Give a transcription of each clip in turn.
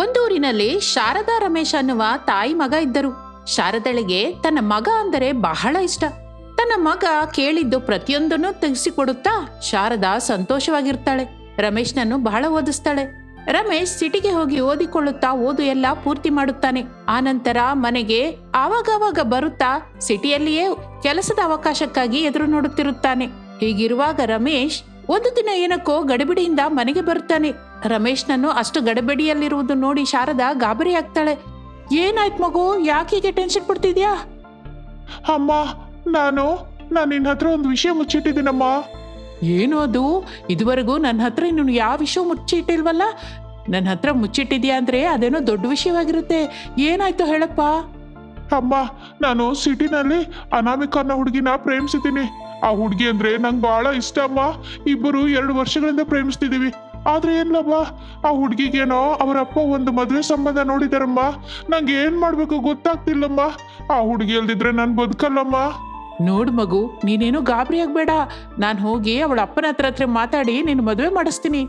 ಒಂದೂರಿನಲ್ಲಿ ಶಾರದಾ ರಮೇಶ್ ಅನ್ನುವ ತಾಯಿ ಮಗ ಇದ್ದರು. ಶಾರದಳಿಗೆ ತನ್ನ ಮಗ ಅಂದರೆ ಬಹಳ ಇಷ್ಟ. ತನ್ನ ಮಗ ಕೇಳಿದ್ದು ಪ್ರತಿಯೊಂದನ್ನು ತೆಗೆಸಿಕೊಡುತ್ತಾ ಶಾರದಾ ಸಂತೋಷವಾಗಿರ್ತಾಳೆ. ರಮೇಶ್ನನ್ನು ಬಹಳ ಓದಿಸ್ತಾಳೆ. ರಮೇಶ್ ಸಿಟಿಗೆ ಹೋಗಿ ಓದಿಕೊಳ್ಳುತ್ತಾ ಓದು ಎಲ್ಲ ಪೂರ್ತಿ ಮಾಡುತ್ತಾನೆ. ಆನಂತರ ಮನೆಗೆ ಆವಾಗವಾಗ ಬರುತ್ತಾ ಸಿಟಿಯಲ್ಲಿಯೇ ಕೆಲಸದ ಅವಕಾಶಕ್ಕಾಗಿ ಎದುರು ನೋಡುತ್ತಿರುತ್ತಾನೆ. ಹೀಗಿರುವಾಗ ರಮೇಶ್ ಒಂದು ದಿನ ಏನಕ್ಕೋ ಗಡಿಬಿಡಿಯಿಂದ ಮನೆಗೆ ಬರುತ್ತಾನೆ. ರಮೇಶ್ನನ್ನು ಅಷ್ಟು ಗಡಿಬಿಡಿಯಲ್ಲಿರುವುದು ನೋಡಿ ಶಾರದಾ ಗಾಬರಿ ಆಗ್ತಾಳೆ. ಏನಾಯ್ತು ಮಗು, ಯಾಕೀಗೆ ಟೆನ್ಷನ್ ಪಡ್ತಿದ್ಯಾ? ಅಮ್ಮ, ನಾನು ನಿನ್ನ ಹತ್ರ ಒಂದು ವಿಷಯ ಮುಚ್ಚಿಟ್ಟಿದ್ದೀನಮ್ಮ. ಏನು ಅದು? ಇದುವರೆಗೂ ನನ್ನ ಹತ್ರ ಇನ್ನು ಯಾವ ವಿಷಯ ಮುಚ್ಚಿಟ್ಟಿಲ್ವಲ್ಲ? ನನ್ನ ಹತ್ರ ಮುಚ್ಚಿಟ್ಟಿದ್ಯಾ ಅಂದ್ರೆ ಅದೇನೋ ದೊಡ್ಡ ವಿಷಯವಾಗಿರುತ್ತೆ. ಏನಾಯ್ತು ಹೇಳಪ್ಪ. ಅಮ್ಮ, ನಾನು ಸಿಟಿನಲ್ಲಿ ಅನಾಮಿಕನ್ನ ಹುಡುಗಿನ ಪ್ರೇಮಿಸಿದ್ದೀನಿ. ಆ ಹುಡುಗಿ ಅಂದ್ರೆ ನಂಗೆ ಬಹಳ ಇಷ್ಟ ಅಮ್ಮ. ಇಬ್ಬರು 2 ವರ್ಷಗಳಿಂದ ಪ್ರೇಮಿಸ್ತಿದೀವಿ. ಆದ್ರೆ ಏನ್ಲಮ್ಮ, ಆ ಹುಡುಗಿಗೇನೋ ಅವರಪ್ಪ ಒಂದು ಮದುವೆ ಸಂಬಂಧ ನೋಡಿದಾರಮ್ಮ. ನಂಗೆ ಏನ್ ಮಾಡ್ಬೇಕು ಗೊತ್ತಾಗ್ತಿಲ್ಲಮ್ಮ. ಆ ಹುಡುಗಿ ಅಲ್ದಿದ್ರೆ ನಾನು ಬದುಕಲ್ಲಮ್ಮ. ನೋಡು ಮಗು, ನೀನೇನು ಗಾಬರಿ ಆಗ್ಬೇಡ. ನಾನು ಹೋಗಿ ಅವಳ ಅಪ್ಪನ ಹತ್ರ ಮಾತಾಡಿ ನೀನು ಮದುವೆ ಮಾಡಿಸ್ತೀನಿ.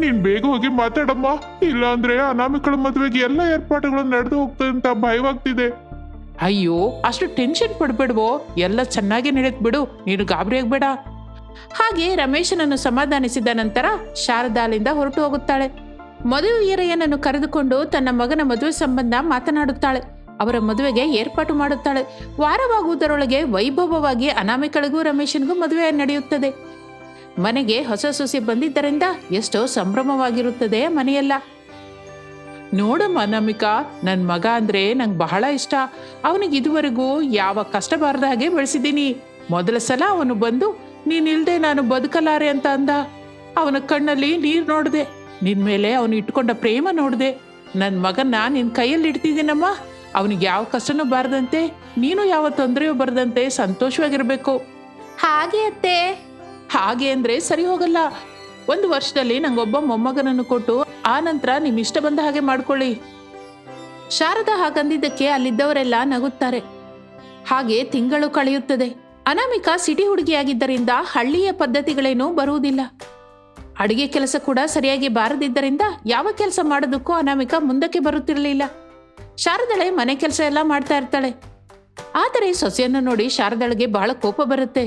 ನೀನ್ ಬೇಗ ಹೋಗಿ ಮಾತಾಡಮ್ಮ. ಇಲ್ಲ ಅಂದ್ರೆ ಅನಾಮಿಕಳ ಮದುವೆಗೆ ಎಲ್ಲ ಏರ್ಪಾಡುಗಳು ನಡೆದು ಹೋಗ್ತದೆ ಅಂತ ಭಯವಾಗ್ತಿದೆ. ಅಯ್ಯೋ, ಅಷ್ಟು ಟೆನ್ಷನ್ ಪಡ್ಬೇಡ್ವೋ, ಎಲ್ಲ ಚೆನ್ನಾಗಿ ನಡೆದ್ ಬಿಡು, ನೀನು ಗಾಬರಿ ಆಗ್ಬೇಡ. ಹಾಗೆ ರಮೇಶನನ್ನು ಸಮಾಧಾನಿಸಿದ ನಂತರ ಶಾರದಾ ಅಲ್ಲಿಂದ ಹೊರಟು ಹೋಗುತ್ತಾಳೆ. ಮದುವೆ ಈರಯ್ಯನನ್ನು ಕರೆದುಕೊಂಡು ತನ್ನ ಮಗನ ಮದುವೆ ಸಂಬಂಧ ಮಾತನಾಡುತ್ತಾಳೆ. ಅವರ ಮದುವೆಗೆ ಏರ್ಪಾಟು ಮಾಡುತ್ತಾಳೆ. ವಾರವಾಗುವುದರೊಳಗೆ ವೈಭವವಾಗಿ ಅನಾಮಿಕಳಿಗೂ ರಮೇಶನಿಗೂ ಮದುವೆ ನಡೆಯುತ್ತದೆ. ಮನೆಗೆ ಹೊಸ ಸೊಸೆ ಬಂದಿದ್ದರಿಂದ ಎಷ್ಟೋ ಸಂಭ್ರಮವಾಗಿರುತ್ತದೆ ಮನೆಯೆಲ್ಲ. ನೋಡಮ್ಮ ಅನಾಮಿಕಾ, ನನ್ನ ಮಗ ಅಂದ್ರೆ ನಂಗೆ ಬಹಳ ಇಷ್ಟ. ಅವನಿಗೆ ಇದುವರೆಗೂ ಯಾವ ಕಷ್ಟ ಬಾರದ ಹಾಗೆ ಬೆಳೆಸಿದ್ದೀನಿ. ಮೊದಲ ಸಲ ಅವನು ಬಂದು ನೀನಿಲ್ದೆ ನಾನು ಬದುಕಲಾರೆ ಅಂತ ಅಂದ. ಅವನ ಕಣ್ಣಲ್ಲಿ ನೀರು ನೋಡಿದೆ. ನಿನ್ ಮೇಲೆ ಅವನು ಇಟ್ಕೊಂಡ ಪ್ರೇಮ ನೋಡಿದೆ. ನನ್ನ ಮಗನ್ನ ನಿನ್ನ ಕೈಯಲ್ಲಿ ಇಡ್ತಿದ್ದೀನಮ್ಮ. ಅವನಿಗೆ ಯಾವ ಕಷ್ಟನೂ ಬಾರದಂತೆ, ನೀನು ಯಾವ ತೊಂದರೆಯೂ ಬರದಂತೆ ಸಂತೋಷವಾಗಿರ್ಬೇಕು. ಹಾಗೆ ಅತ್ತೆ. ಹಾಗೆ ಅಂದ್ರೆ ಸರಿ ಹೋಗಲ್ಲ. 1 ವರ್ಷದಲ್ಲಿ ನಂಗೊಬ್ಬ ಮೊಮ್ಮಗನನ್ನು ಕೊಟ್ಟು ಆ ನಂತರ ನಿಮ್ ಇಷ್ಟ ಬಂದ ಹಾಗೆ ಮಾಡ್ಕೊಳ್ಳಿ. ಶಾರದಾ ಹಾಗಂದಿದ್ದಕ್ಕೆ ಅಲ್ಲಿದ್ದವರೆಲ್ಲ ನಗುತ್ತಾರೆ. ಹಾಗೆ ತಿಂಗಳು ಕಳೆಯುತ್ತದೆ. ಅನಾಮಿಕಾ ಸಿಟಿ ಹುಡುಗಿಯಾಗಿದ್ದರಿಂದ ಹಳ್ಳಿಯ ಪದ್ಧತಿಗಳೇನೂ ಬರುವುದಿಲ್ಲ. ಅಡಿಗೆ ಕೆಲಸ ಕೂಡ ಸರಿಯಾಗಿ ಬಾರದಿದ್ದರಿಂದ ಯಾವ ಕೆಲಸ ಮಾಡೋದಕ್ಕೂ ಅನಾಮಿಕಾ ಮುಂದಕ್ಕೆ ಬರುತ್ತಿರಲಿಲ್ಲ. ಶಾರದಳೆ ಮನೆ ಕೆಲಸ ಎಲ್ಲ ಮಾಡ್ತಾ ಇರ್ತಾಳೆ. ಆದರೆ ಸೊಸೆಯನ್ನು ನೋಡಿ ಶಾರದಳಿಗೆ ಬಹಳ ಕೋಪ ಬರುತ್ತೆ.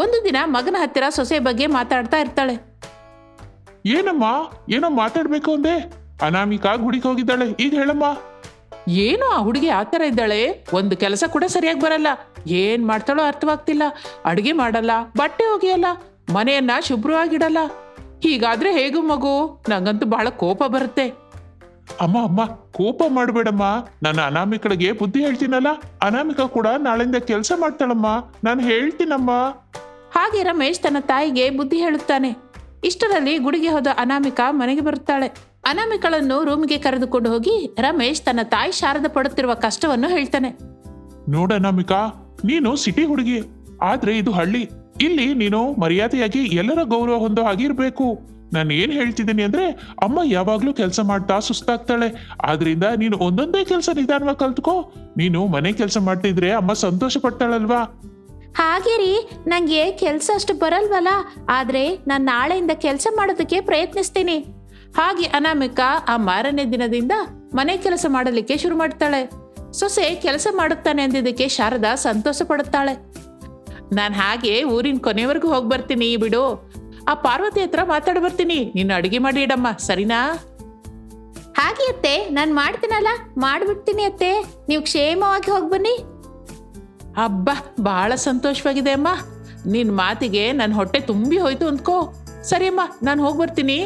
ಒಂದು ದಿನ ಮಗನ ಹತ್ತಿರ ಸೊಸೆ ಬಗ್ಗೆ ಮಾತಾಡ್ತಾ ಇರ್ತಾಳೆ. ಏನಮ್ಮ, ಏನೋ ಮಾತಾಡ್ಬೇಕು ಅಂದೆ. ಅನಾಮಿಕಾ ಗುಡಿಗೆ ಹೋಗಿದ್ದಾಳೆ, ಈಗ ಹೇಳಮ್ಮ. ಏನು ಆ ಹುಡುಗಿ ಆ ಥರ ಇದ್ದಾಳೆ? ಒಂದು ಕೆಲಸ ಕೂಡ ಸರಿಯಾಗಿ ಬರಲ್ಲ. ಏನ್ ಮಾಡ್ತಾಳೋ ಅರ್ಥವಾಗ್ತಿಲ್ಲ. ಅಡುಗೆ ಮಾಡಲ್ಲ, ಬಟ್ಟೆ ಒಗೆಯಲ್ಲ, ಮನೆಯನ್ನ ಶುಭ್ರವಾಗಿಡಲ್ಲ. ಹೀಗಾದ್ರೆ ಹೇಗೂ ಮಗು? ನಂಗಂತೂ ಬಹಳ ಕೋಪ ಬರುತ್ತೆ. ಅಮ್ಮ, ಕೋಪ ಮಾಡಬೇಡಮ್ಮ. ನಾನು ಅನಾಮಿಕಳಿಗೆ ಬುದ್ಧಿ ಹೇಳ್ತೀನಲ್ಲ. ಅನಾಮಿಕಾ ಕೂಡ ನಾಳೆಯಿಂದ ಕೆಲಸ ಮಾಡ್ತಾಳಮ್ಮ. ನಾನು ಹೇಳ್ತೀನಮ್ಮ. ಹಾಗೆ ರಮೇಶ್ ತನ್ನ ತಾಯಿಗೆ ಬುದ್ಧಿ ಹೇಳುತ್ತಾನೆ. ಇಷ್ಟರಲ್ಲಿ ಗುಡಿಗೆ ಹೋದ ಅನಾಮಿಕಾ ಮನೆಗೆ ಬರುತ್ತಾಳೆ. ಅನಾಮಿಕಳನ್ನು ರೂಮಿಗೆ ಕರೆದುಕೊಂಡು ಹೋಗಿ ರಮೇಶ್ ತನ್ನ ತಾಯಿ ಶಾರದಾ ಪಡುತ್ತಿರುವ ಕಷ್ಟವನ್ನು ಹೇಳ್ತಾನೆ. ನೋಡ ಅನಾಮಿಕಾ, ನೀನು ಸಿಟಿ ಹುಡುಗಿ, ಆದ್ರೆ ಇದು ಹಳ್ಳಿ. ಇಲ್ಲಿ ನೀನು ಮರ್ಯಾದೆಯಾಗಿ ಎಲ್ಲರ ಗೌರವ ಹೊಂದೋ ಹಾಗಿರ್ಬೇಕು. ನಾನು ಏನ್ ಹೇಳ್ತಿದ್ದೀನಿ ಅಂದ್ರೆ, ಅಮ್ಮ ಯಾವಾಗ್ಲೂ ಕೆಲಸ ಮಾಡ್ತಾ ಸುಸ್ತಾಗ್ತಾಳೆ. ಆದ್ರಿಂದ ನೀನು ಒಂದೊಂದೇ ಕೆಲಸ ನಿಧಾನವಾಗಿ ಕಲ್ತ್ಕೋ. ನೀನು ಮನೆ ಕೆಲಸ ಮಾಡ್ತಿದ್ರೆ ಅಮ್ಮ ಸಂತೋಷ ಪಡ್ತಾಳಲ್ವಾ? ಹಾಗೆ ರೀ, ನಂಗೆ ಕೆಲಸ ಅಷ್ಟು ಬರಲ್ವಲ್ಲ. ಆದ್ರೆ ನಾನು ನಾಳೆಯಿಂದ ಕೆಲಸ ಮಾಡೋದಕ್ಕೆ ಪ್ರಯತ್ನಿಸ್ತೀನಿ. ಹಾಗೆ ಅನಾಮಿಕಾ ಆ ಮಾರನೇ ದಿನದಿಂದ ಮನೆ ಕೆಲಸ ಮಾಡಲಿಕ್ಕೆ ಶುರು ಮಾಡ್ತಾಳೆ. ಸೊಸೆ ಕೆಲಸ ಮಾಡುತ್ತಾನೆ ಅಂದಿದ್ದಕ್ಕೆ ಶಾರದಾ ಸಂತೋಷ ಪಡುತ್ತಾಳೆ. ನಾನು ಹಾಗೆ ಊರಿನ ಕೊನೆವರೆಗೂ ಹೋಗಿ ಬರ್ತೀನಿ ಬಿಡು. ಆ ಪಾರ್ವತಿ ಹತ್ರ ಮಾತಾಡಿ ಬರ್ತೀನಿ. ನೀನು ಅಡುಗೆ ಮಾಡಿ ಇಡಮ್ಮ, ಸರಿನಾ? ಹಾಗೆ ಅತ್ತೆ, ನಾನು ಮಾಡ್ತೀನಲ್ಲ, ಮಾಡ್ಬಿಡ್ತೀನಿ ಅತ್ತೆ. ನೀವು ಕ್ಷೇಮವಾಗಿ ಹೋಗಿ ಬನ್ನಿ. ಹಬ್ಬ, ಬಹಳ ಸಂತೋಷವಾಗಿದೆ ಅಮ್ಮ. ನಿನ್ನ ಮಾತಿಗೆ ನನ್ನ ಹೊಟ್ಟೆ ತುಂಬಿ ಹೋಯ್ತು ಅಂದ್ಕೋ. ಸರಿ ಅಮ್ಮ, ನಾನು ಹೋಗಿ ಬರ್ತೀನಿ.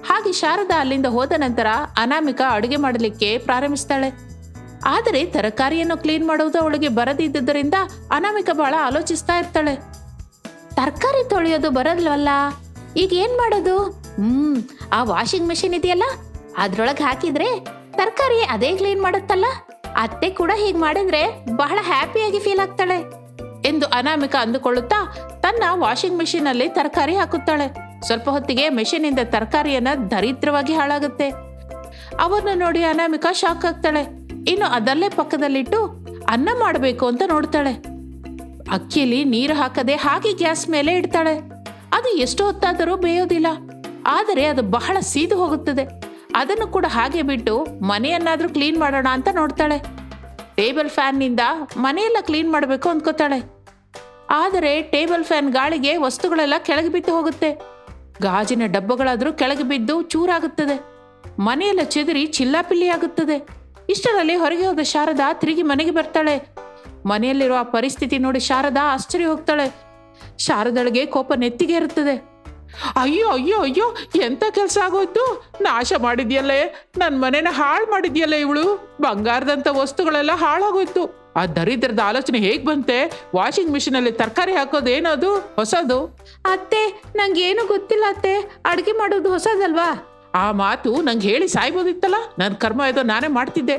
ಹಾಗೆ ಶಾರದಾ ಅಲ್ಲಿಂದ ಹೋದ ನಂತರ ಅನಾಮಿಕಾ ಅಡುಗೆ ಮಾಡಲಿಕ್ಕೆ ಪ್ರಾರಂಭಿಸ್ತಾಳೆ. ಆದರೆ ತರಕಾರಿಯನ್ನು ಕ್ಲೀನ್ ಮಾಡುವುದು ಅವಳಿಗೆ ಬರದಿದ್ದರಿಂದ ಅನಾಮಿಕಾ ಬಹಳ ಆಲೋಚಿಸ್ತಾ ಇರ್ತಾಳೆ. ತರಕಾರಿ ತೊಳೆಯೋದು ಬರಲ್ವಲ್ಲ, ಈಗ ಏನ್ ಮಾಡೋದು? ಆ ವಾಷಿಂಗ್ ಮೆಷಿನ್ ಇದೆಯಲ್ಲ, ಅದ್ರೊಳಗೆ ಹಾಕಿದ್ರೆ ತರಕಾರಿ ಅದೇ ಕ್ಲೀನ್ ಮಾಡುತ್ತಲ್ಲ. ಅತ್ತೆ ಕೂಡ ಹೀಗೆ ಮಾಡಿದ್ರೆ ಬಹಳ ಹ್ಯಾಪಿಯಾಗಿ ಫೀಲ್ ಆಗ್ತಾಳೆ ಎಂದು ಅನಾಮಿಕಾ ಅಂದುಕೊಳ್ಳುತ್ತಾ ತನ್ನ ವಾಷಿಂಗ್ ಮೆಷಿನ್ ಅಲ್ಲಿ ತರಕಾರಿ ಹಾಕುತ್ತಾಳೆ. ಸ್ವಲ್ಪ ಹೊತ್ತಿಗೆ ಮೆಷಿನ್ ಇಂದ ತರಕಾರಿಯನ್ನ ದರಿದ್ರವಾಗಿ ಹಾಳಾಗುತ್ತೆ. ಅವನ್ನ ನೋಡಿ ಅನಾಮಿಕಾ ಶಾಕ್ ಆಗ್ತಾಳೆ. ಇನ್ನು ಅದಲ್ಲೇ ಪಕ್ಕದಲ್ಲಿಟ್ಟು ಅನ್ನ ಮಾಡಬೇಕು ಅಂತ ನೋಡ್ತಾಳೆ. ಅಕ್ಕಿಯಲ್ಲಿ ನೀರು ಹಾಕದೆ ಹಾಗೆ ಗ್ಯಾಸ್ ಮೇಲೆ ಇಡ್ತಾಳೆ. ಅದು ಎಷ್ಟು ಹೊತ್ತಾದರೂ ಬೇಯೋದಿಲ್ಲ. ಆದರೆ ಅದು ಬಹಳ ಸೀದು ಹೋಗುತ್ತದೆ. ಅದನ್ನು ಕೂಡ ಹಾಗೆ ಬಿಟ್ಟು ಮನೆಯನ್ನಾದ್ರೂ ಕ್ಲೀನ್ ಮಾಡೋಣ ಅಂತ ನೋಡ್ತಾಳೆ. ಟೇಬಲ್ ಫ್ಯಾನ್ನಿಂದ ಮನೆಯೆಲ್ಲ ಕ್ಲೀನ್ ಮಾಡಬೇಕು ಅಂದ್ಕೋತಾಳೆ. ಆದರೆ ಟೇಬಲ್ ಫ್ಯಾನ್ ಗಾಳಿಗೆ ವಸ್ತುಗಳೆಲ್ಲ ಕೆಳಗೆ ಬಿದ್ದು ಹೋಗುತ್ತೆ. ಗಾಜಿನ ಡಬ್ಬಗಳಾದ್ರೂ ಕೆಳಗೆ ಬಿದ್ದು ಚೂರಾಗುತ್ತದೆ. ಮನೆಯೆಲ್ಲ ಚೆದರಿ ಚಿಲ್ಲಾಪಿಲ್ಲಿ ಆಗುತ್ತದೆ. ಇಷ್ಟರಲ್ಲಿ ಹೊರಗೆ ಹೋದ ಶಾರದಾ ತಿರುಗಿ ಮನೆಗೆ ಬರ್ತಾಳೆ. ಮನೆಯಲ್ಲಿರುವ ಆ ಪರಿಸ್ಥಿತಿ ನೋಡಿ ಶಾರದಾ ಆಶ್ಚರ್ಯ ಹೋಗ್ತಾಳೆ. ಶಾರದಳಿಗೆ ಕೋಪ ನೆತ್ತಿಗೆ ಇರುತ್ತದೆ. ಅಯ್ಯೋ ಅಯ್ಯೋ ಅಯ್ಯೋ, ಎಂತ ಕೆಲಸ ಆಗೋಯ್ತು! ನಾಶ ಮಾಡಿದ್ಯಲ್ಲೇ, ನನ್ನ ಮನೆನ ಹಾಳು ಮಾಡಿದ್ಯಲ್ಲ ಇವಳು. ಬಂಗಾರದಂತ ವಸ್ತುಗಳೆಲ್ಲ ಹಾಳಾಗೋಯ್ತು. ಆ ದರಿದ್ರದ ಆಲೋಚನೆ ಹೇಗ್ ಬಂತೆ? ವಾಷಿಂಗ್ ಮಿಷಿನ್ ಅಲ್ಲಿ ತರಕಾರಿ ಹಾಕೋದೇನದು ಹೊಸದು? ಅತ್ತೆ, ನಂಗೇನು ಗೊತ್ತಿಲ್ಲ ಅತ್ತೆ. ಅಡುಗೆ ಮಾಡೋದು ಹೊಸದಲ್ವಾ? ಆ ಮಾತು ನಂಗೆ ಹೇಳಿ ಸಾಯ್ಬೋದಿತ್ತಲ್ಲ. ನನ್ನ ಕರ್ಮ ಏದೋ ನಾನೇ ಮಾಡ್ತಿದ್ದೆ.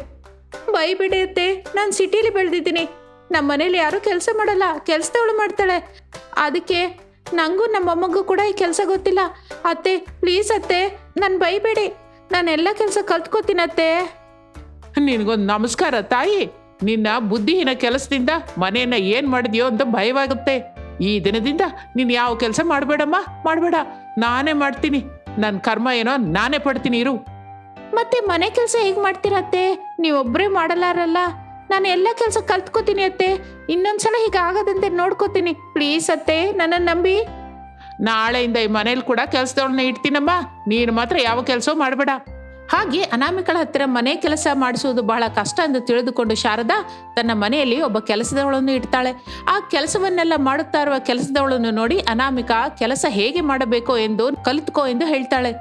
ಬೈಬಿಡಿ ಅತ್ತೆ, ನಾನು ಸಿಟಿಲಿ ಬೆಳೆದಿದ್ದೀನಿ. ನಮ್ಮ ಮನೇಲಿ ಯಾರೂ ಕೆಲಸ ಮಾಡಲ್ಲ, ಕೆಲಸದವಳು ಮಾಡ್ತಾಳೆ. ಅದಕ್ಕೆ ನನಗೂ ನಮ್ಮಮ್ಮಗೂ ಕೂಡ ಈ ಕೆಲಸ ಗೊತ್ತಿಲ್ಲ. ಅತ್ತೆ ಪ್ಲೀಸ್ ಅತ್ತೆ, ನಾನು ಬೈಬೇಡಿ. ನಾನೆಲ್ಲ ಕೆಲಸ ಕಲ್ತ್ಕೋತೀನಿ ಅತ್ತೆ. ನಿನಗೊಂದು ನಮಸ್ಕಾರ ತಾಯಿ. ನಿನ್ನ ಬುದ್ಧಿಹೀನ ಕೆಲಸದಿಂದ ಮನೆಯನ್ನ ಏನ್ ಮಾಡಿದ್ಯೋ ಅಂತ ಭಯವಾಗುತ್ತೆ. ಈ ದಿನದಿಂದ ನೀನು ಯಾವ ಕೆಲಸ ಮಾಡಬೇಡಮ್ಮ, ಮಾಡಬೇಡ. ನಾನೇ ಮಾಡ್ತೀನಿ. ನನ್ನ ಕರ್ಮ ಏನೋ ನಾನೇ ಪಡ್ತೀನಿ ಇರು. ಮತ್ತೆ ಮನೆ ಕೆಲಸ ಹೇಗೆ ಮಾಡ್ತೀರತ್ತೆ? ನೀವೊಬ್ಬರೇ ಮಾಡಲಾರಲ್ಲ. ನಾನು ಎಲ್ಲ ಕೆಲಸ ಕಲ್ತ್ಕೋತೀನಿ ಅತ್ತೆ. ಇನ್ನೊಂದ್ಸಲ ಹೀಗೆ ಆಗದಂತೆ ನೋಡ್ಕೋತೀನಿ. ಪ್ಲೀಸ್ ಅತ್ತೆ, ನನ್ನನ್ನು ನಂಬಿ. ನಾಳೆಯಿಂದ ಈ ಮನೇಲಿ ಕೂಡ ಕೆಲಸದವಳನ್ನ ಇಡ್ತೀನಮ್ಮ. ನೀನು ಮಾತ್ರ ಯಾವ ಕೆಲಸ ಮಾಡಬೇಡ. ಹಾಗೆ ಅನಾಮಿಕಳ ಹತ್ತಿರ ಮನೆ ಕೆಲಸ ಮಾಡಿಸುವುದು ಬಹಳ ಕಷ್ಟ ಎಂದು ತಿಳಿದುಕೊಂಡು ಶಾರದಾ ತನ್ನ ಮನೆಯಲ್ಲಿ ಒಬ್ಬ ಕೆಲಸದವಳನ್ನು ಇಡ್ತಾಳೆ. ಆ ಕೆಲಸವನ್ನೆಲ್ಲ ಮಾಡುತ್ತಾ ಇರುವ ಕೆಲಸದವಳನ್ನು ನೋಡಿ ಅನಾಮಿಕಾ ಕೆಲಸ ಹೇಗೆ ಮಾಡಬೇಕು ಎಂದು ಕಲಿತುಕೋ ಎಂದು ಹೇಳ್ತಾಳೆ.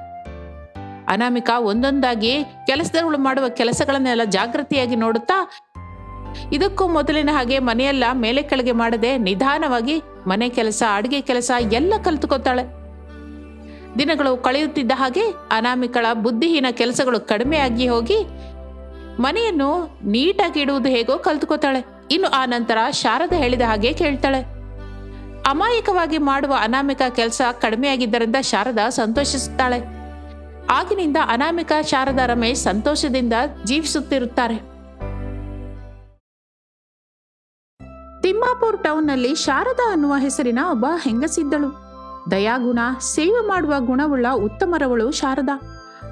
ಅನಾಮಿಕಾ ಒಂದೊಂದಾಗಿ ಕೆಲಸದವಳು ಮಾಡುವ ಕೆಲಸಗಳನ್ನೆಲ್ಲ ಜಾಗೃತಿಯಾಗಿ ನೋಡುತ್ತಾ ಇದಕ್ಕೂ ಮೊದಲಿನ ಹಾಗೆ ಮನೆಯೆಲ್ಲ ಮೇಲೆ ಕೆಳಗೆ ಮಾಡದೆ ನಿಧಾನವಾಗಿ ಮನೆ ಕೆಲಸ, ಅಡುಗೆ ಕೆಲಸ ಎಲ್ಲ ಕಲಿತುಕೋತಾಳೆ. ದಿನಗಳು ಕಳೆಯುತ್ತಿದ್ದ ಹಾಗೆ ಅನಾಮಿಕಳ ಬುದ್ಧಿಹೀನ ಕೆಲಸಗಳು ಕಡಿಮೆಯಾಗಿ ಹೋಗಿ ಮನೆಯನ್ನು ನೀಟಾಗಿ ಇಡುವುದು ಹೇಗೋ ಕಲ್ತ್ಕೋತಾಳೆ. ಇನ್ನು ಆ ನಂತರ ಶಾರದಾ ಹೇಳಿದ ಹಾಗೆ ಕೇಳ್ತಾಳೆ. ಅಮಾಯಕವಾಗಿ ಮಾಡುವ ಅನಾಮಿಕಾ ಕೆಲಸ ಕಡಿಮೆಯಾಗಿದ್ದರಿಂದ ಶಾರದಾ ಸಂತೋಷಿಸುತ್ತಾಳೆ. ಆಗಿನಿಂದ ಅನಾಮಿಕಾ, ಶಾರದಾ, ರಮೇಶ್ ಸಂತೋಷದಿಂದ ಜೀವಿಸುತ್ತಿರುತ್ತಾರೆ. ತಿಮ್ಮಾಪುರ್ ಟೌನ್ನಲ್ಲಿ ಶಾರದಾ ಅನ್ನುವ ಹೆಸರಿನ ಒಬ್ಬ ಹೆಂಗಸಿದ್ದಳು. ದಯಾಗುಣ, ಸೇವೆ ಮಾಡುವ ಗುಣವುಳ್ಳ ಉತ್ತಮರವಳು ಶಾರದಾ.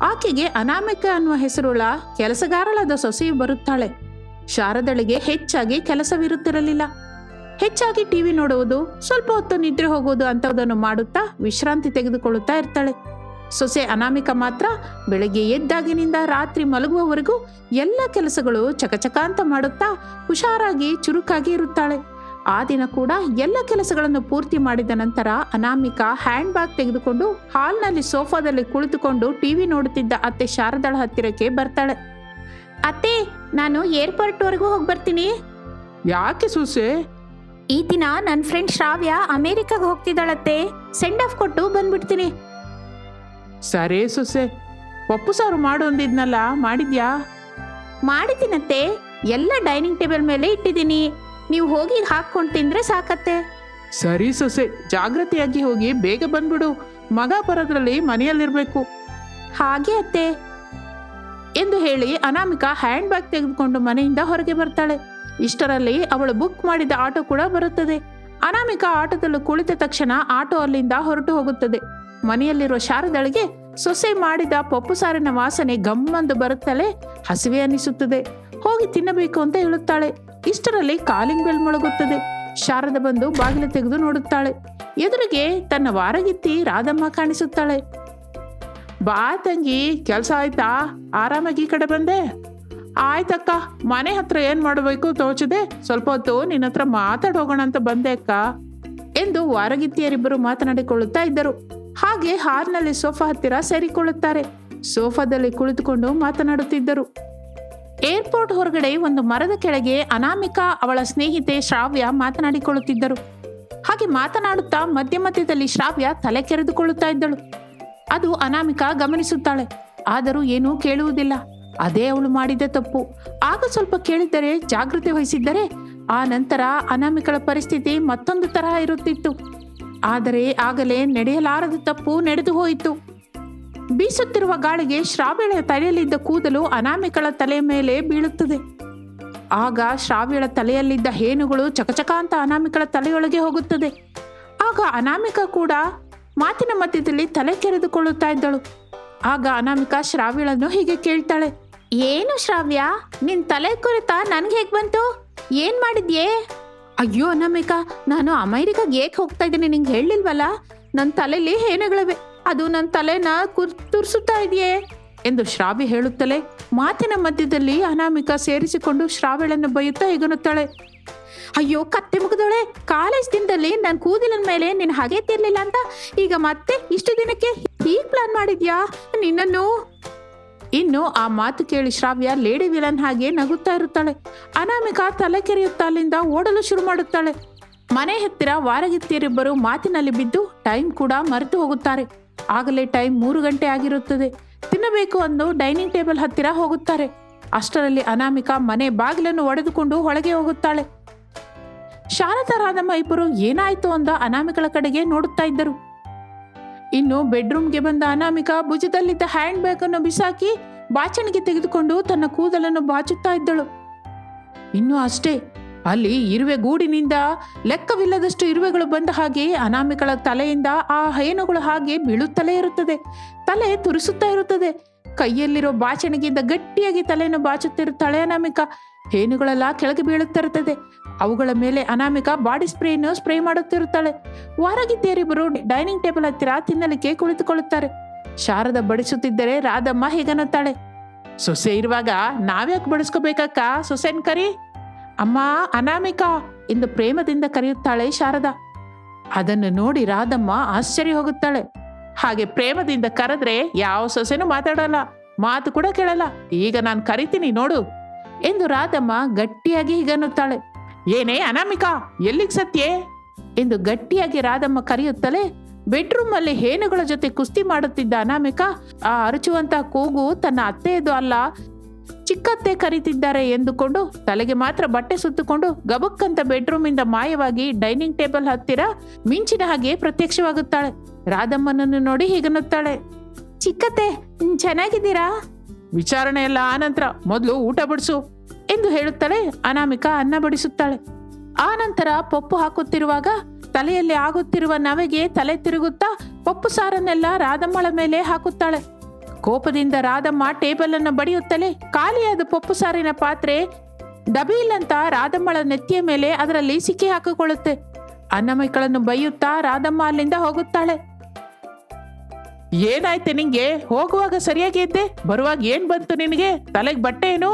ಆಕೆಗೆ ಅನಾಮಿಕ ಅನ್ನುವ ಹೆಸರುಳ್ಳ ಕೆಲಸಗಾರಳಾದ ಸೊಸೆಯು ಬರುತ್ತಾಳೆ. ಶಾರದಳಿಗೆ ಹೆಚ್ಚಾಗಿ ಕೆಲಸವಿರುತ್ತಿರಲಿಲ್ಲ. ಹೆಚ್ಚಾಗಿ ಟಿವಿ ನೋಡುವುದು, ಸ್ವಲ್ಪ ಹೊತ್ತು ನಿದ್ರೆ ಹೋಗುವುದು ಅಂತವುದನ್ನು ಮಾಡುತ್ತಾ ವಿಶ್ರಾಂತಿ ತೆಗೆದುಕೊಳ್ಳುತ್ತಾ ಇರ್ತಾಳೆ. ಸೊಸೆ ಅನಾಮಿಕ ಮಾತ್ರ ಬೆಳಗ್ಗೆ ಎದ್ದಾಗಿನಿಂದ ರಾತ್ರಿ ಮಲಗುವವರೆಗೂ ಎಲ್ಲ ಕೆಲಸಗಳು ಚಕಚಕ ಅಂತ ಮಾಡುತ್ತಾ ಹುಷಾರಾಗಿ ಚುರುಕಾಗಿ ಇರುತ್ತಾಳೆ. ಆ ದಿನ ಕೂಡ ಎಲ್ಲ ಕೆಲಸಗಳನ್ನು ಪೂರ್ತಿ ಮಾಡಿದ ನಂತರ ಅನಾಮಿಕಾ ಹ್ಯಾಂಡ್ ಬ್ಯಾಗ್ ತೆಗೆದುಕೊಂಡು ಹಾಲ್ನಲ್ಲಿ ಸೋಫಾದಲ್ಲಿ ಕುಳಿತುಕೊಂಡು ಟಿವಿ ನೋಡುತ್ತಿದ್ದ ಅತ್ತೆ ಶಾರದಾಳ ಹತ್ತಿರಕ್ಕೆ ಬರ್ತಾಳೆ. ಅತ್ತೆ, ನಾನು ಏರ್ಪೋರ್ಟ್ವರೆಗೂ ಹೋಗಿ ಬರ್ತೀನಿ. ಯಾಕೆ ಸೊಸೆ? ಈ ದಿನ ನನ್ನ ಫ್ರೆಂಡ್ ಶ್ರಾವ್ಯ ಅಮೇರಿಕಾಗೆ ಹೋಗ್ತಿದ್ದಾಳತ್ತೆ. ಸೆಂಡ್ ಆಫ್ ಕೊಟ್ಟು ಬಂದ್ಬಿಡ್ತೀನಿ. ಸರಿ ಸೊಸೆ. ಪಪ್ಪು ಸಾರು ಮಾಡು ಅಂದಿದ್ನಲ್ಲ, ಮಾಡಿದ್ಯಾ? ಮಾಡಿದ್ದೀನತ್ತೆ. ಎಲ್ಲ ಡೈನಿಂಗ್ ಟೇಬಲ್ ಮೇಲೆ ಇಟ್ಟಿದ್ದೀನಿ. ನೀವು ಹೋಗಿ ಹಾಕ್ಕೊಂಡು ತಿಂದ್ರೆ ಸಾಕತ್ತೆ. ಸರಿ ಸೊಸೆ, ಜಾಗ್ರತೆಯಾಗಿ ಹೋಗಿ ಬೇಗ ಬಂದ್ಬಿಡು. ಮಗ ಬರೋದ್ರಲ್ಲಿ ಮನೆಯಲ್ಲಿರ್ಬೇಕು. ಹಾಗೆ ಅತ್ತೆ ಎಂದು ಹೇಳಿ ಅನಾಮಿಕಾ ಹ್ಯಾಂಡ್ ಬ್ಯಾಗ್ ತೆಗೆದುಕೊಂಡು ಮನೆಯಿಂದ ಹೊರಗೆ ಬರ್ತಾಳೆ. ಇಷ್ಟರಲ್ಲಿ ಅವಳು ಬುಕ್ ಮಾಡಿದ ಆಟೋ ಕೂಡ ಬರುತ್ತದೆ. ಅನಾಮಿಕಾ ಆಟೋದಲ್ಲಿ ಕುಳಿತ ತಕ್ಷಣ ಆಟೋ ಅಲ್ಲಿಂದ ಹೊರಟು ಹೋಗುತ್ತದೆ. ಮನೆಯಲ್ಲಿರುವ ಶಾರದಳಿಗೆ ಸೊಸೆ ಮಾಡಿದ ಪಪ್ಪು ಸಾರಿನ ವಾಸನೆ ಗಮ್ಮಂದು ಬರುತ್ತಲೇ ಹಸಿವೆ ಅನ್ನಿಸುತ್ತದೆ. ಹೋಗಿ ತಿನ್ನಬೇಕು ಅಂತ ಹೇಳುತ್ತಾಳೆ. ಇಷ್ಟರಲ್ಲಿ ಕಾಲಿಂಗ್ ಬೆಲ್ ಮೊಳಗುತ್ತದೆ. ಶಾರದ ಬಂದು ಬಾಗಿಲು ತೆಗೆದು ನೋಡುತ್ತಾಳೆ. ಎದುರಿಗೆ ತನ್ನ ವಾರಗಿತ್ತಿ ರಾಧಮ್ಮ ಕಾಣಿಸುತ್ತಾಳೆ. ಬಾ ತಂಗಿ, ಕೆಲಸ ಆಯ್ತಾ? ಆರಾಮಾಗಿ ಈ ಕಡೆ ಬಂದೆ? ಆಯ್ತಕ್ಕ, ಮನೆ ಹತ್ರ ಏನ್ ಮಾಡಬೇಕು ತೋಚದೆ, ಸ್ವಲ್ಪ ಹೊತ್ತು ನಿನ್ನ ಹತ್ರ ಮಾತಾಡೋಗೋಣ ಅಂತ ಬಂದೆ ಅಕ್ಕ ಎಂದು ವಾರಗಿತ್ತಿಯರಿಬ್ಬರು ಮಾತನಾಡಿಕೊಳ್ಳುತ್ತಾ ಇದ್ದರು. ಹಾಗೆ ಹಾಲ್ನಲ್ಲಿ ಸೋಫಾ ಹತ್ತಿರ ಸೇರಿಕೊಳ್ಳುತ್ತಾರೆ. ಸೋಫಾದಲ್ಲಿ ಕುಳಿತುಕೊಂಡು ಮಾತನಾಡುತ್ತಿದ್ದರು. ಏರ್ಪೋರ್ಟ್ ಹೊರಗಡೆ ಒಂದು ಮರದ ಕೆಳಗೆ ಅನಾಮಿಕಾ, ಅವಳ ಸ್ನೇಹಿತೆ ಶ್ರಾವ್ಯ ಮಾತನಾಡಿಕೊಳ್ಳುತ್ತಿದ್ದರು. ಹಾಗೆ ಮಾತನಾಡುತ್ತಾ ಮಧ್ಯ ಮಧ್ಯದಲ್ಲಿ ಶ್ರಾವ್ಯ ತಲೆ ಕೆರೆದುಕೊಳ್ಳುತ್ತಾ ಇದ್ದಳು. ಅದು ಅನಾಮಿಕಾ ಗಮನಿಸುತ್ತಾಳೆ. ಆದರೂ ಏನೂ ಕೇಳುವುದಿಲ್ಲ. ಅದೇ ಅವಳು ಮಾಡಿದ ತಪ್ಪು. ಆಗ ಸ್ವಲ್ಪ ಕೇಳಿದ್ದರೆ, ಜಾಗೃತಿ ವಹಿಸಿದ್ದರೆ ಆ ನಂತರ ಅನಾಮಿಕಳ ಪರಿಸ್ಥಿತಿ ಮತ್ತೊಂದು ತರಹ ಇರುತ್ತಿತ್ತು. ಆದರೆ ಆಗಲೇ ನಡೆಯಲಾರದ ತಪ್ಪು ನಡೆದು ಹೋಯಿತು. ಬೀಸುತ್ತಿರುವ ಗಾಳಿಗೆ ಶ್ರಾವ್ಯಳ ತಲೆಯಲ್ಲಿದ್ದ ಕೂದಲು ಅನಾಮಿಕಳ ತಲೆಯ ಮೇಲೆ ಬೀಳುತ್ತದೆ. ಆಗ ಶ್ರಾವ್ಯಳ ತಲೆಯಲ್ಲಿದ್ದ ಹೇನುಗಳು ಚಕಚಕ ಅಂತ ಅನಾಮಿಕಳ ತಲೆಯೊಳಗೆ ಹೋಗುತ್ತದೆ. ಆಗ ಅನಾಮಿಕ ಕೂಡ ಮಾತಿನ ಮಧ್ಯದಲ್ಲಿ ತಲೆ ಕೆರೆದುಕೊಳ್ಳುತ್ತಾ ಇದ್ದಳು. ಆಗ ಅನಾಮಿಕಾ ಶ್ರಾವ್ಯಳನ್ನು ಹೀಗೆ ಕೇಳ್ತಾಳೆ. ಏನು ಶ್ರಾವ್ಯ, ನಿನ್ ತಲೆ ಕುರಿತ ನನ್ಗೆ ಹೇಗ್ ಬಂತು? ಏನ್ ಮಾಡಿದ್ಯೇ? ಅಯ್ಯೋ ಅನಾಮಿಕಾ, ನಾನು ಅಮೆರಿಕಾಗೆ ಏಕೆ ಹೋಗ್ತಾ ಇದ್ದೀನಿ ನಿಂಗೆ ಹೇಳಿಲ್ವಲ್ಲ. ನನ್ನ ತಲೆಯಲ್ಲಿ ಹೇನೆಗಳಿವೆ, ಅದು ನನ್ನ ತಲೆನ ತುರ್ಸುತ್ತಾ ಇದೆಯೇ ಎಂದು ಶ್ರಾವ್ಯ ಹೇಳುತ್ತಲೇ ಮಾತಿನ ಮಧ್ಯದಲ್ಲಿ ಅನಾಮಿಕಾ ಸೇರಿಸಿಕೊಂಡು ಶ್ರಾವ್ಯಳನ್ನು ಬೈಯುತ್ತಾ ಹೀಗನ್ನುತ್ತಾಳೆ. ಅಯ್ಯೋ ಕತ್ತೆ ಮುಗಿದೋಳೆ, ಕಾಲೇಜ್ ದಿನದಲ್ಲಿ ನನ್ನ ಕೂದಲಿನ ಮೇಲೆ ನಿನ್ನ ಹಾಗೆ ತಿರ್ಲಿಲ್ಲ ಅಂತ ಈಗ ಮತ್ತೆ ಇಷ್ಟು ದಿನಕ್ಕೆ ಹೀಗೆ ಪ್ಲಾನ್ ಮಾಡಿದ್ಯಾ ನಿನ್ನನ್ನು? ಇನ್ನು ಆ ಮಾತು ಕೇಳಿ ಶ್ರಾವ್ಯ ಲೇಡಿ ವಿಲನ್ ಹಾಗೆ ನಗುತ್ತಾ ಇರುತ್ತಾಳೆ. ಅನಾಮಿಕಾ ತಲೆ ಕೆರೆಯುತ್ತಾ ಅಲ್ಲಿಂದ ಓಡಲು ಶುರು ಮಾಡುತ್ತಾಳೆ. ಮನೆ ಹತ್ತಿರ ವಾರಗಿತ್ತಿಯರಿಬ್ಬರು ಮಾತಿನಲ್ಲಿ ಬಿದ್ದು ಟೈಮ್ ಕೂಡ ಮರೆತು ಹೋಗುತ್ತಾರೆ. ಆಗಲೇ ಟೈಮ್ 3 ಗಂಟೆ ಆಗಿರುತ್ತದೆ. ತಿನ್ನಬೇಕು ಅಂದು ಡೈನಿಂಗ್ ಟೇಬಲ್ ಹತ್ತಿರ ಹೋಗುತ್ತಾರೆ. ಅಷ್ಟರಲ್ಲಿ ಅನಾಮಿಕಾ ಮನೆ ಬಾಗಿಲನ್ನು ಒಡೆದುಕೊಂಡು ಒಳಗೆ ಹೋಗುತ್ತಾಳೆ. ಶಾರದಾ ರಾಧಮ್ಮ ಇಬ್ಬರು ಏನಾಯ್ತು ಅಂದ ಅನಾಮಿಕಳ ಕಡೆಗೆ ನೋಡುತ್ತಾ ಇದ್ದರು. ಇನ್ನು ಬೆಡ್ರೂಮ್ಗೆ ಬಂದ ಅನಾಮಿಕಾ ಭುಜದಲ್ಲಿದ್ದ ಹ್ಯಾಂಡ್ ಬ್ಯಾಗ್ ಅನ್ನು ಬಿಸಾಕಿ ಬಾಚಣಿಗೆ ತೆಗೆದುಕೊಂಡು ತನ್ನ ಕೂದಲನ್ನು ಬಾಚುತ್ತಾ ಇದ್ದಳು. ಇನ್ನು ಅಷ್ಟೇ, ಅಲ್ಲಿ ಇರುವೆ ಗೂಡಿನಿಂದ ಲೆಕ್ಕವಿಲ್ಲದಷ್ಟು ಇರುವೆಗಳು ಬಂದ ಹಾಗೆ ಅನಾಮಿಕಳ ತಲೆಯಿಂದ ಆ ಹೇನುಗಳು ಹಾಗೆ ಬೀಳುತ್ತಲೇ ಇರುತ್ತದೆ. ತಲೆ ತುರಿಸುತ್ತಾ ಇರುತ್ತದೆ. ಕೈಯಲ್ಲಿರೋ ಬಾಚಣಿಗೆಯಿಂದ ಗಟ್ಟಿಯಾಗಿ ತಲೆಯನ್ನು ಬಾಚುತ್ತಿರುತ್ತಾಳೆ ಅನಾಮಿಕಾ. ಹೇನುಗಳೆಲ್ಲ ಕೆಳಗೆ ಬೀಳುತ್ತಿರುತ್ತದೆ. ಅವುಗಳ ಮೇಲೆ ಅನಾಮಿಕಾ ಬಾಡಿ ಸ್ಪ್ರೇಯನ್ನು ಸ್ಪ್ರೇ ಮಾಡುತ್ತಿರುತ್ತಾಳೆ. ವಾರಗಿದ್ದರಿಬ್ಬರು ಡೈನಿಂಗ್ ಟೇಬಲ್ ಹತ್ತಿರ ತಿನ್ನಲಿಕ್ಕೆ ಕುಳಿತುಕೊಳ್ಳುತ್ತಾರೆ. ಶಾರದಾ ಬಡಿಸುತ್ತಿದ್ದರೆ ರಾಧಮ್ಮ ಹೀಗನ್ನುತ್ತಾಳೆ. ಸೊಸೆ ಇರುವಾಗ ನಾವ್ಯಾಕೆ ಬಡಿಸ್ಕೋಬೇಕಕ್ಕ, ಸೊಸೆನ್ ಕರಿ. ಅಮ್ಮ ಅನಾಮಿಕಾ ಎಂದು ಪ್ರೇಮದಿಂದ ಕರೆಯುತ್ತಾಳೆ ಶಾರದಾ. ಅದನ್ನು ನೋಡಿ ರಾಧಮ್ಮ ಆಶ್ಚರ್ಯ ಹೋಗುತ್ತಾಳೆ. ಹಾಗೆ ಪ್ರೇಮದಿಂದ ಕರೆದ್ರೆ ಯಾವ ಸೊಸೆನೂ ಮಾತಾಡಲ್ಲ, ಮಾತು ಕೂಡ ಕೇಳಲ್ಲ. ಈಗ ನಾನು ಕರಿತೀನಿ ನೋಡು ಎಂದು ರಾಧಮ್ಮ ಗಟ್ಟಿಯಾಗಿ ಹೀಗನ್ನುತ್ತಾಳೆ. ಏನೇ ಅನಾಮಿಕಾ, ಎಲ್ಲಿಗೆ ಸತ್ಯೆ ಎಂದು ಗಟ್ಟಿಯಾಗಿ ರಾಧಮ್ಮ ಕರೆಯುತ್ತಲೇ ಬೆಡ್ರೂಮ್ ಅಲ್ಲಿ ಹೇನುಗಳ ಜೊತೆ ಕುಸ್ತಿ ಮಾಡುತ್ತಿದ್ದ ಅನಾಮಿಕಾ ಆ ಅರಚುವಂತ ಕೂಗು ತನ್ನ ಅತ್ತೆಯದು ಅಲ್ಲ, ಚಿಕ್ಕತ್ತೆ ಕರೀತಿದ್ದಾರೆ ಎಂದುಕೊಂಡು ತಲೆಗೆ ಮಾತ್ರ ಬಟ್ಟೆ ಸುತ್ತುಕೊಂಡು ಗಬಕ್ಕಂತ ಬೆಡ್ರೂಮ್ ಇಂದ ಮಾಯವಾಗಿ ಡೈನಿಂಗ್ ಟೇಬಲ್ ಹತ್ತಿರ ಮಿಂಚಿನ ಹಾಗೆ ಪ್ರತ್ಯಕ್ಷವಾಗುತ್ತಾಳೆ. ರಾಧಮ್ಮನನ್ನು ನೋಡಿ ಹೀಗನ್ನುತ್ತಾಳೆ. ಚಿಕ್ಕತ್ತೆ, ಚೆನ್ನಾಗಿದ್ದೀರಾ? ವಿಚಾರಣೆ ಎಲ್ಲ ಆನಂತರ, ಮೊದಲು ಊಟ ಬಡಿಸು ಎಂದು ಹೇಳುತ್ತಾಳೆ. ಅನಾಮಿಕಾ ಅನ್ನ ಬಡಿಸುತ್ತಾಳೆ. ಆ ನಂತರ ಪಪ್ಪು ಹಾಕುತ್ತಿರುವಾಗ ತಲೆಯಲ್ಲಿ ಆಗುತ್ತಿರುವ ನವೆಗೆ ತಲೆ ತಿರುಗುತ್ತಾ ಪಪ್ಪು ಸಾರನ್ನೆಲ್ಲ ರಾಧಮ್ಮಳ ಮೇಲೆ ಹಾಕುತ್ತಾಳೆ. ಕೋಪದಿಂದ ರಾಧಮ್ಮ ಟೇಬಲ್ ಅನ್ನು ಬಡಿಯುತ್ತಲೇ ಖಾಲಿಯಾದ ಪಪ್ಪು ಸಾರಿನ ಪಾತ್ರೆ ಡಬೀಲ್ ಅಂತ ರಾಧಮ್ಮಳ ನೆತ್ತಿಯ ಮೇಲೆ ಅದರಲ್ಲಿ ಸಿಕ್ಕಿ ಹಾಕಿಕೊಳ್ಳುತ್ತೆ. ಅನಾಮಿಕಳನ್ನು ಬೈಯುತ್ತಾ ರಾಧಮ್ಮ ಅಲ್ಲಿಂದ ಹೋಗುತ್ತಾಳೆ. ಏನಾಯ್ತೆ ನಿಂಗೆ? ಹೋಗುವಾಗ ಸರಿಯಾಗಿ ಇದ್ದೆ, ಬರುವಾಗ ಏನ್ ಬಂತು ನಿನಗೆ? ತಲೆಗೆ ಬಟ್ಟೆ ಏನು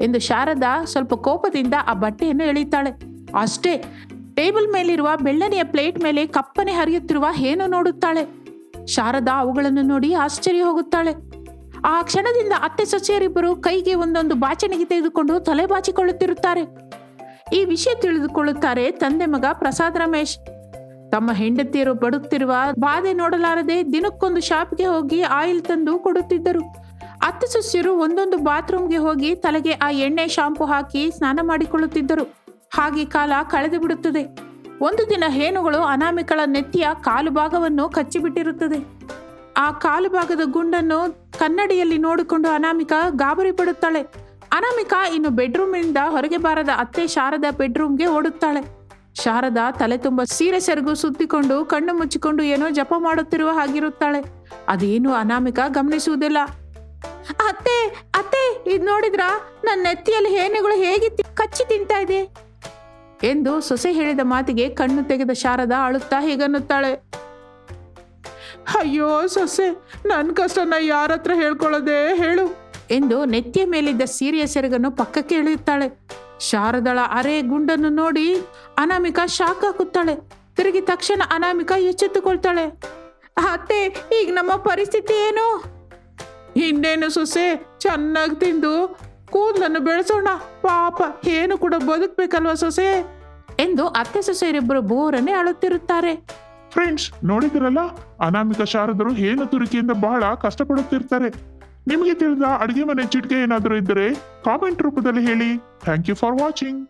ಎಂದು ಶಾರದಾ ಸ್ವಲ್ಪ ಕೋಪದಿಂದ ಆ ಬಟ್ಟೆಯನ್ನು ಎಳೆಯುತ್ತಾಳೆ. ಅಷ್ಟೇ, ಟೇಬಲ್ ಮೇಲಿರುವ ಬೆಳ್ಳನೆಯ ಪ್ಲೇಟ್ ಮೇಲೆ ಕಪ್ಪನೆ ಹರಿಯುತ್ತಿರುವ ಹೇನು ನೋಡುತ್ತಾಳೆ. ಶಾರದಾ ಅವುಗಳನ್ನು ನೋಡಿ ಆಶ್ಚರ್ಯ ಹೋಗುತ್ತಾಳೆ. ಆ ಕ್ಷಣದಿಂದ ಅತ್ತೆ ಸೊಸೆಯರಿಬ್ಬರು ಕೈಗೆ ಒಂದೊಂದು ಬಾಚಣಿಗೆ ತೆಗೆದುಕೊಂಡು ತಲೆ ಬಾಚಿಕೊಳ್ಳುತ್ತಿರುತ್ತಾರೆ. ಈ ವಿಷಯ ತಿಳಿದುಕೊಳ್ಳುತ್ತಾರೆ ತಂದೆ ಮಗ ಪ್ರಸಾದ್ ರಮೇಶ್. ತಮ್ಮ ಹೆಂಡತಿಯರು ಬಡುತ್ತಿರುವ ಬಾಧೆ ನೋಡಲಾರದೆ ದಿನಕ್ಕೊಂದು ಶಾಪ್ಗೆ ಹೋಗಿ ಆಯಿಲ್ ತಂದು ಕೊಡುತ್ತಿದ್ದರು. ಅತ್ತೆ ಸೊಸೆಯರು ಒಂದೊಂದು ಬಾತ್ರೂಮ್ಗೆ ಹೋಗಿ ತಲೆಗೆ ಆ ಎಣ್ಣೆ ಶಾಂಪು ಹಾಕಿ ಸ್ನಾನ ಮಾಡಿಕೊಳ್ಳುತ್ತಿದ್ದರು. ಹಾಗೆ ಕಾಲ ಕಳೆದು ಬಿಡುತ್ತದೆ. ಒಂದು ದಿನ ಹೇನುಗಳು ಅನಾಮಿಕಳ ನೆತ್ತಿಯ ಕಾಲು ಭಾಗವನ್ನು ಕಚ್ಚಿಬಿಟ್ಟಿರುತ್ತದೆ. ಆ ಕಾಲು ಭಾಗದ ಗುಂಡನ್ನು ಕನ್ನಡಿಯಲ್ಲಿ ನೋಡಿಕೊಂಡು ಅನಾಮಿಕಾ ಗಾಬರಿ ಪಡುತ್ತಾಳೆ. ಅನಾಮಿಕಾ ಇನ್ನು ಬೆಡ್ರೂಮಿನಿಂದ ಹೊರಗೆ ಬಾರದ ಅತ್ತೆ ಶಾರದಾ ಬೆಡ್ರೂಮ್ಗೆ ಓಡುತ್ತಾಳೆ. ಶಾರದಾ ತಲೆ ತುಂಬ ಸೀರೆ ಸೆರಗು ಸುತ್ತಿಕೊಂಡು ಕಣ್ಣು ಮುಚ್ಚಿಕೊಂಡು ಏನೋ ಜಪ ಮಾಡುತ್ತಿರುವ ಹಾಗಿರುತ್ತಾಳೆ. ಅದೇನು ಅನಾಮಿಕಾ ಗಮನಿಸುವುದಿಲ್ಲ. ಅತ್ತೆ ಅತ್ತೆ, ಇದ್ ನೋಡಿದ್ರಾ, ನನ್ನ ನೆತ್ತಿಯಲ್ಲಿ ಹೇನುಗಳು ಹೇಗೆ ಕಚ್ಚಿ ತಿಂತಾ ಇದೆ ಎಂದು ಸೊಸೆ ಹೇಳಿದ ಮಾತಿಗೆ ಕಣ್ಣು ತೆಗೆದ ಶಾರದಾ ಅಳುತ್ತಾ ಹೀಗನ್ನುತ್ತಾಳೆ. ಅಯ್ಯೋ ಸೊಸೆ, ನನ್ನ ಕಷ್ಟನ ಯಾರ ಹತ್ರ ಹೇಳ್ಕೊಳ್ಳೋದೆ ಹೇಳು ಎಂದು ನೆತ್ತಿಯ ಮೇಲಿದ್ದ ಸೀರೆಯ ಸೆರಗನ್ನು ಪಕ್ಕಕ್ಕೆ ಎಳೆಯುತ್ತಾಳೆ. ಶಾರದಳ ಅರೆ ಗುಂಡನ್ನು ನೋಡಿ ಅನಾಮಿಕಾ ಶಾಕ್ ಹಾಕುತ್ತಾಳೆ. ತಿರುಗಿ ತಕ್ಷಣ ಅನಾಮಿಕಾ ಎಚ್ಚೆತ್ತುಕೊಳ್ತಾಳೆ. ಅತ್ತೆ, ಈಗ ನಮ್ಮ ಪರಿಸ್ಥಿತಿ ಏನು? ಇನ್ನೇನು ಸೊಸೆ, ಚೆನ್ನಾಗಿ ತಿಂದು ಕೂದಲನ್ನು ಬೆಳೆಸೋಣ, ಪಾಪ ಏನು ಕೂಡ ಬದುಕ್ಬೇಕಲ್ವ ಸೊಸೆ ಎಂದು ಅತ್ತೆ ಸೊಸೆಯರಿಬ್ಬರು ಬೋರನ್ನೇ ಅಳುತ್ತಿರುತ್ತಾರೆ. ಫ್ರೆಂಡ್ಸ್, ನೋಡಿದಿರಲ್ಲ, ಅನಾಮಿಕಾ ಶಾರದರು ಹೇನು ತುರಿಕೆಯಿಂದ ಬಹಳ ಕಷ್ಟಪಡುತ್ತಿರ್ತಾರೆ. ನಿಮಗೆ ತಿಳಿದ ಅಡುಗೆ ಮನೆ ಚಿಟ್ಕೆ ಏನಾದರೂ ಇದ್ದರೆ ಕಾಮೆಂಟ್ ರೂಪದಲ್ಲಿ ಹೇಳಿ. Thank you for watching.